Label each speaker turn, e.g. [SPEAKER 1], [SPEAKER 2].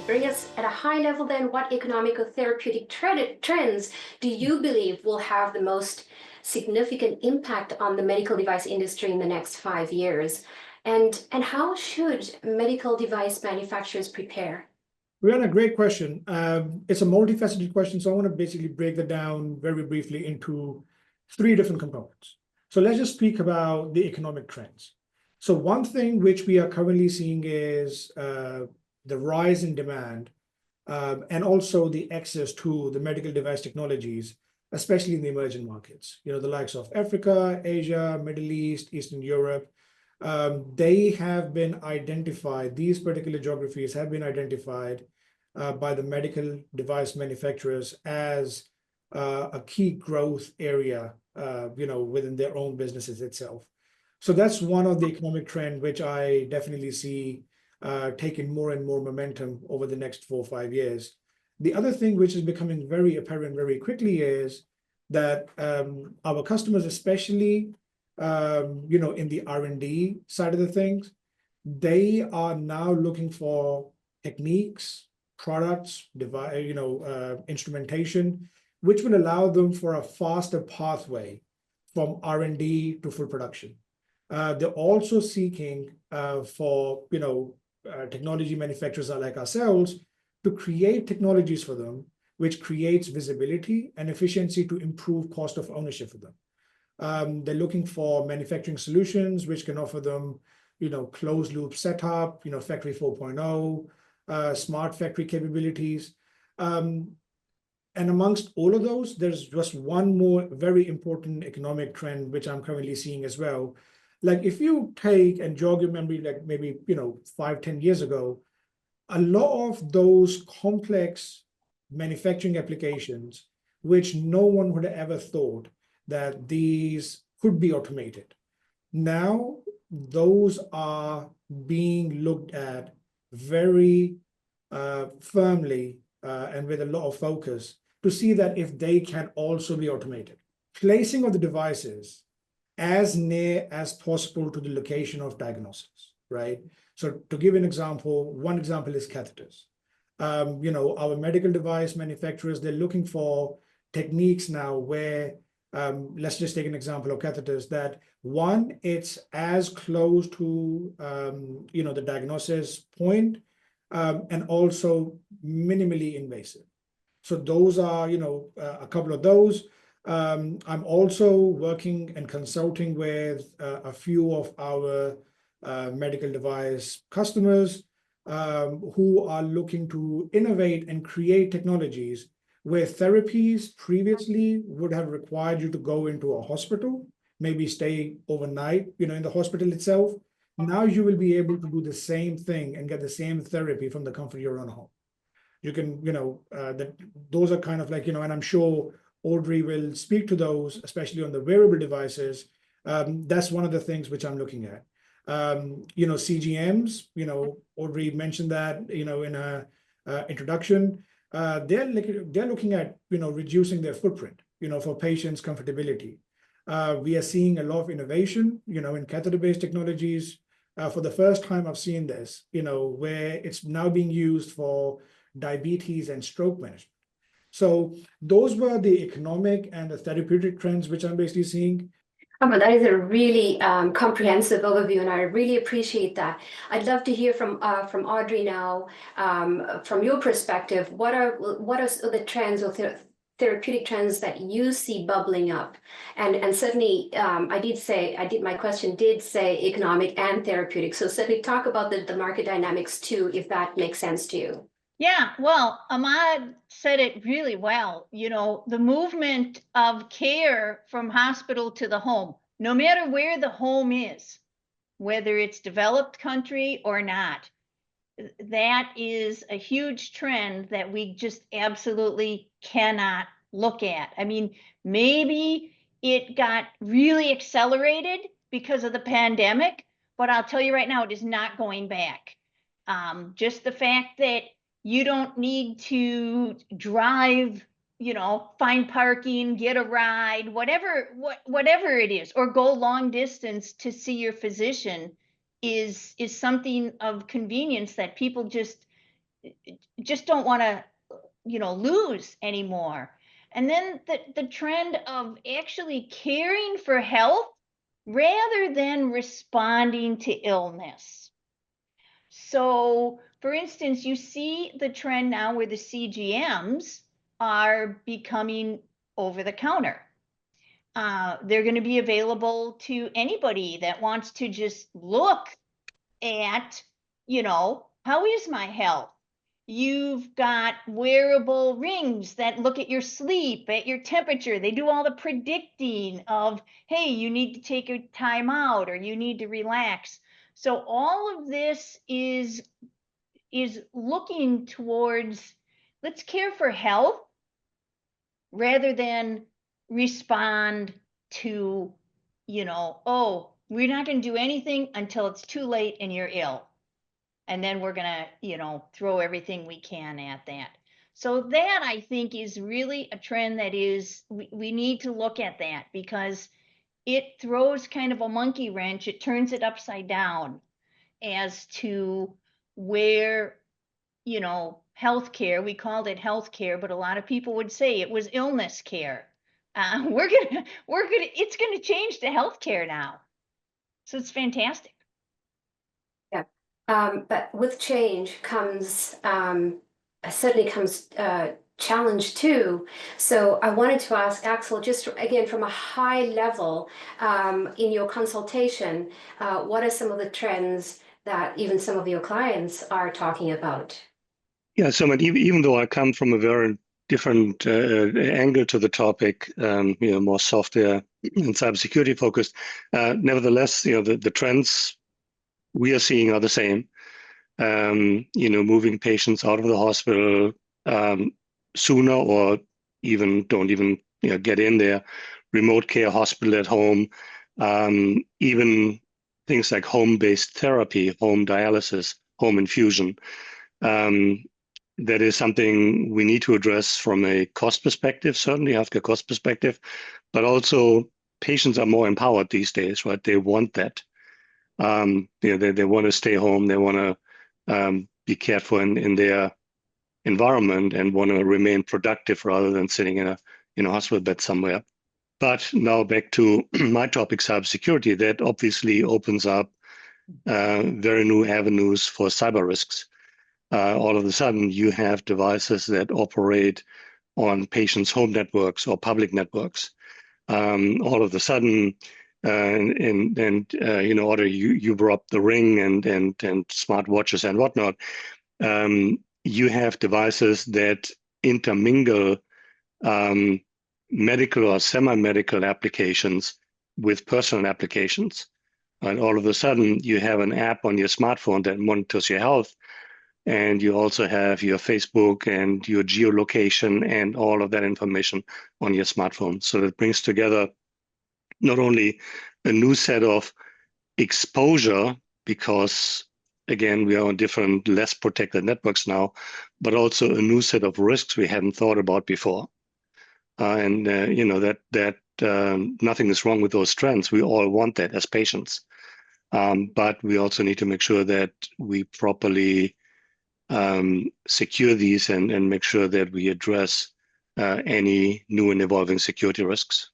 [SPEAKER 1] bring us at a high level then, what economic or therapeutic trends do you believe will have the most significant impact on the medical device industry in the next 5 years? And how should medical device manufacturers prepare?
[SPEAKER 2] Rihanna, great question. It's a multifaceted question, so I want to basically break that down very briefly into three different components. So let's just speak about the economic trends. So one thing which we are currently seeing is the rise in demand and also the access to the medical device technologies, especially in the emerging markets, the likes of Africa, Asia, Middle East, Eastern Europe. They have been identified, these particular geographies have been identified by the medical device manufacturers as a key growth area, within their own businesses itself. So that's one of the economic trend which I definitely see taking more and more momentum over the next 4 or 5 years. The other thing which is becoming very apparent very quickly is that our customers, especially in the R&D side of the things, they are now looking for techniques, products, instrumentation, which will allow them for a faster pathway from R&D to full production. They're also seeking for technology manufacturers like ourselves to create technologies for them, which creates visibility and efficiency to improve cost of ownership for them. They're looking for manufacturing solutions which can offer them, closed loop setup, factory 4.0, smart factory capabilities. And amongst all of those, there's just one more very important economic trend which I'm currently seeing as well. Like if you take and jog your memory, like maybe 5-10 years ago, a lot of those complex manufacturing applications, which no one would have ever thought that these could be automated. Now, those are being looked at very firmly and with a lot of focus to see that if they can also be automated. Placing of the devices as near as possible to the location of diagnosis, right? So to give an example, one example is catheters. Our medical device manufacturers, they're looking for techniques now where let's just take an example of catheters that one, it's as close to the diagnosis point and also minimally invasive. So those are a couple of those. I'm also working and consulting with a few of our medical device customers who are looking to innovate and create technologies where therapies previously would have required you to go into a hospital, maybe stay overnight, in the hospital itself. Now you will be able to do the same thing and get the same therapy from the comfort of your own home. You can, those are kind of like, and I'm sure Audrey will speak to those, especially on the wearable devices. That's one of the things which I'm looking at. CGMs, Audrey mentioned that, in her introduction. They're looking at reducing their footprint for patients' comfortability. We are seeing a lot of innovation in catheter-based technologies. For the first time I've seen this where it's now being used for diabetes and stroke management. So those were the economic and the therapeutic trends which I'm basically seeing.
[SPEAKER 1] But that is a really comprehensive overview, and I really appreciate that. I'd love to hear from Audrey now, from your perspective. What are the trends or therapeutic trends that you see bubbling up? And certainly, my question did say economic and therapeutic. So certainly talk about the market dynamics too, if that makes sense to you.
[SPEAKER 3] Yeah, well, Ahmad said it really well. The movement of care from hospital to the home, no matter where the home is, whether it's developed country or not, that is a huge trend that we just absolutely cannot look at. I mean, maybe it got really accelerated because of the pandemic, but I'll tell you right now, it is not going back. Just the fact that you don't need to drive, find parking, get a ride, whatever it is, or go long distance to see your physician is something of convenience that people just just don't want to, lose anymore. And then the trend of actually caring for health rather than responding to illness. So, for instance, you see the trend now where the CGMs are becoming over the counter. They're going to be available to anybody that wants to just look at, how is my health? You've got wearable rings that look at your sleep, at your temperature. They do all the predicting of, hey, you need to take a time out or you need to relax. So all of this is looking towards, let's care for health rather than respond to, oh, we're not going to do anything until it's too late and you're ill. And then we're going to, throw everything we can at that. So that, I think, is really a trend that is, we need to look at that, because it throws kind of a monkey wrench. It turns it upside down as to where, healthcare, we called it healthcare, but a lot of people would say it was illness care. It's gonna change to healthcare now. So it's fantastic.
[SPEAKER 1] Yeah. But with change comes certainly comes challenge too. So I wanted to ask Axel, just again from a high level, in your consultation, what are some of the trends that even some of your clients are talking about?
[SPEAKER 4] Yeah, so even though I come from a very different angle to the topic, more software and cybersecurity focused, nevertheless, the trends we are seeing are the same. Moving patients out of the hospital sooner, or don't even get in there. Remote care, hospital at home, even things like home-based therapy, home dialysis, home infusion. That is something we need to address from a cost perspective, certainly healthcare cost perspective, but also patients are more empowered these days, right? They want that. They want to stay home. They want to be cared for in their environment and want to remain productive rather than sitting in a hospital bed somewhere. But now back to my topic, cybersecurity, that obviously opens up very new avenues for cyber risks. All of a sudden, you have devices that operate on patients' home networks or public networks. All of a sudden, Audrey, you brought up the Ring and smartwatches and whatnot. You have devices that intermingle medical or semi-medical applications with personal applications. And all of a sudden, you have an app on your smartphone that monitors your health. And you also have your Facebook and your geolocation and all of that information on your smartphone. So that brings together not only a new set of exposure, because again, we are on different, less protected networks now, but also a new set of risks we hadn't thought about before. That nothing is wrong with those trends. We all want that as patients. But we also need to make sure that we properly secure these and make sure that we address any new and evolving security risks.